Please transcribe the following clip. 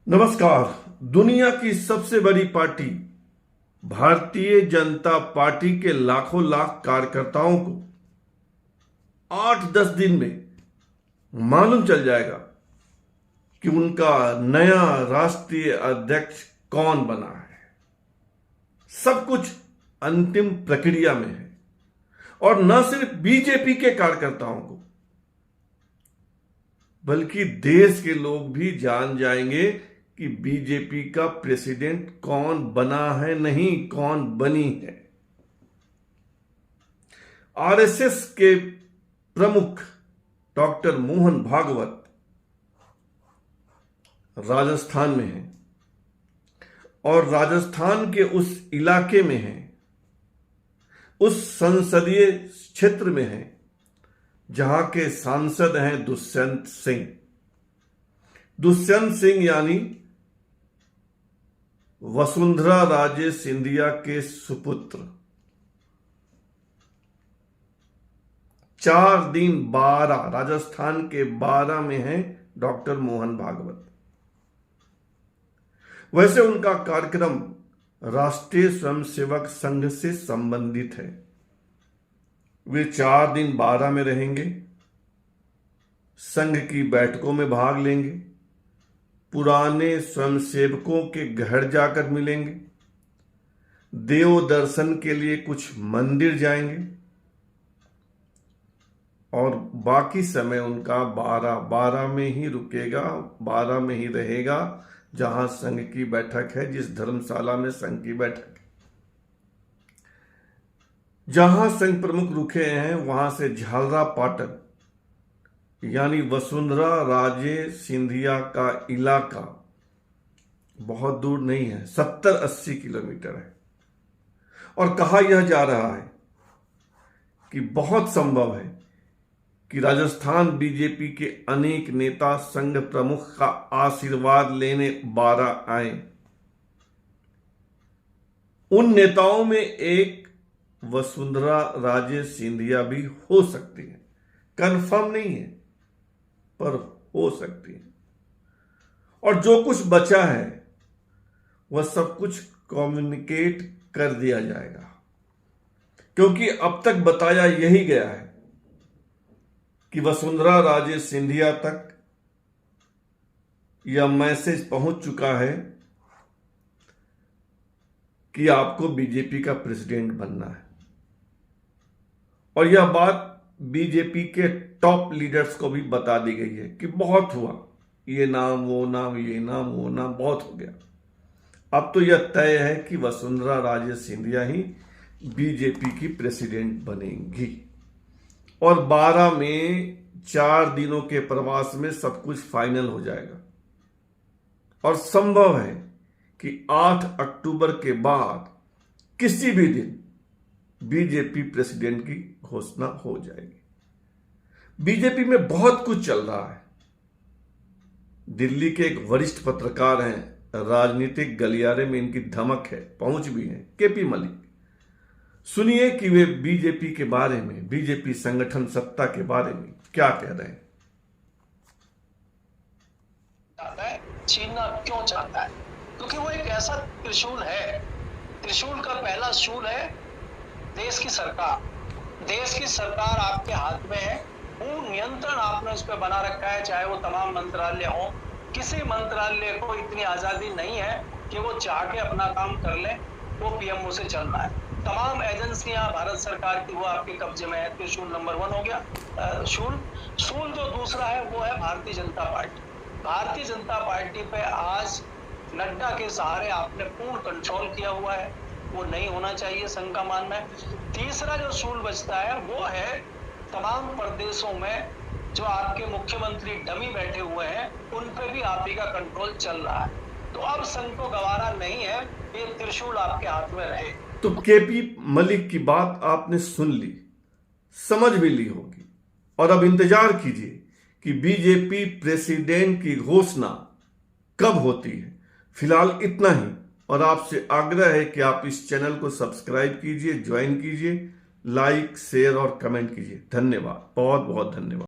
नमस्कार। दुनिया की सबसे बड़ी पार्टी भारतीय जनता पार्टी के लाखों लाख कार्यकर्ताओं को 8-10 दिन में मालूम चल जाएगा कि उनका नया राष्ट्रीय अध्यक्ष कौन बना है। सब कुछ अंतिम प्रक्रिया में है और न सिर्फ बीजेपी के कार्यकर्ताओं को बल्कि देश के लोग भी जान जाएंगे कि बीजेपी का प्रेसिडेंट कौन बना है, नहीं कौन बनी है। आरएसएस के प्रमुख डॉक्टर मोहन भागवत राजस्थान में हैं और राजस्थान के उस इलाके में हैं, उस संसदीय क्षेत्र में हैं जहां के सांसद हैं दुष्यंत सिंह। दुष्यंत सिंह यानी वसुंधरा राजे सिंधिया के सुपुत्र। 4 दिन 12 राजस्थान के 12 में हैं डॉक्टर मोहन भागवत। वैसे उनका कार्यक्रम राष्ट्रीय स्वयंसेवक संघ से संबंधित है। वे 4 दिन 12 में रहेंगे, संघ की बैठकों में भाग लेंगे, पुराने स्वयंसेवकों के घर जाकर मिलेंगे, देव दर्शन के लिए कुछ मंदिर जाएंगे और बाकी समय उनका 12 में ही रुकेगा, 12 में ही रहेगा जहां संघ की बैठक है, जिस धर्मशाला में संघ की बैठक है। जहां संघ प्रमुख रुके हैं वहां से झालरा पाटन यानी वसुंधरा राजे सिंधिया का इलाका बहुत दूर नहीं है, 70-80 किलोमीटर है। और कहा यह जा रहा है कि बहुत संभव है कि राजस्थान बीजेपी के अनेक नेता संघ प्रमुख का आशीर्वाद लेने 12 आए। उन नेताओं में एक वसुंधरा राजे सिंधिया भी हो सकती है, कंफर्म नहीं है पर हो सकती है। और जो कुछ बचा है वह सब कुछ कम्युनिकेट कर दिया जाएगा, क्योंकि अब तक बताया यही गया है कि वसुंधरा राजे सिंधिया तक यह मैसेज पहुंच चुका है कि आपको बीजेपी का प्रेसिडेंट बनना है। और यह बात बीजेपी के टॉप लीडर्स को भी बता दी गई है कि बहुत हुआ, ये नाम वो नाम, ये नाम वो नाम, बहुत हो गया। अब तो यह तय है कि वसुंधरा राजे सिंधिया ही बीजेपी की प्रेसिडेंट बनेंगी। और 12 में 4 दिनों के प्रवास में सब कुछ फाइनल हो जाएगा। और संभव है कि 8 अक्टूबर के बाद किसी भी दिन बीजेपी प्रेसिडेंट की घोषणा हो जाएगी। बीजेपी में बहुत कुछ चल रहा है। दिल्ली के एक वरिष्ठ पत्रकार हैं, राजनीतिक गलियारे में इनकी धमक है, पहुंच भी है, केपी मलिक। सुनिए कि वे बीजेपी के बारे में, बीजेपी संगठन सत्ता के बारे में क्या कह रहे हैं। छीनना क्यों चाहता है? क्योंकि वो एक ऐसा त्रिशूल है, त्रिशूल का पहला शूल है देश की सरकार। देश की सरकार आपके हाथ में है, पूर्ण नियंत्रण आपने उस पर बना रखा है, चाहे वो तमाम मंत्रालय हो। किसी मंत्रालय को इतनी आजादी नहीं है कि वो चाह के अपना काम कर ले, वो पीएमओ से चलना है। तमाम एजेंसियां भारत सरकार की वो आपके कब्जे में है। त्रिशूल नंबर 1 हो गया। शूल जो दूसरा है वो है भारतीय जनता पार्टी। भारतीय जनता पार्टी पे आज नड्डा के सहारे आपने पूर्ण कंट्रोल किया हुआ है, वो नहीं होना चाहिए, संघ का मानना है। तीसरा जो शूल बचता है वो है तमाम प्रदेशों में जो आपके मुख्यमंत्री डमी बैठे हुए हैं, उन पे भी आप ही का कंट्रोल चल रहा है। तो अब संघ को गवारा नहीं है ये त्रिशूल आपके हाथ में रहे। तो केपी मलिक की बात आपने सुन ली, समझ भी ली होगी, और अब इंतजार कीजिए कि बीजेपी प्रेसिडेंट की घोषणा कब होती है। फिलहाल इतना ही, और आपसे आग्रह है कि आप इस चैनल को सब्सक्राइब कीजिए, ज्वाइन कीजिए, लाइक, शेयर और कमेंट कीजिए। धन्यवाद, बहुत बहुत धन्यवाद।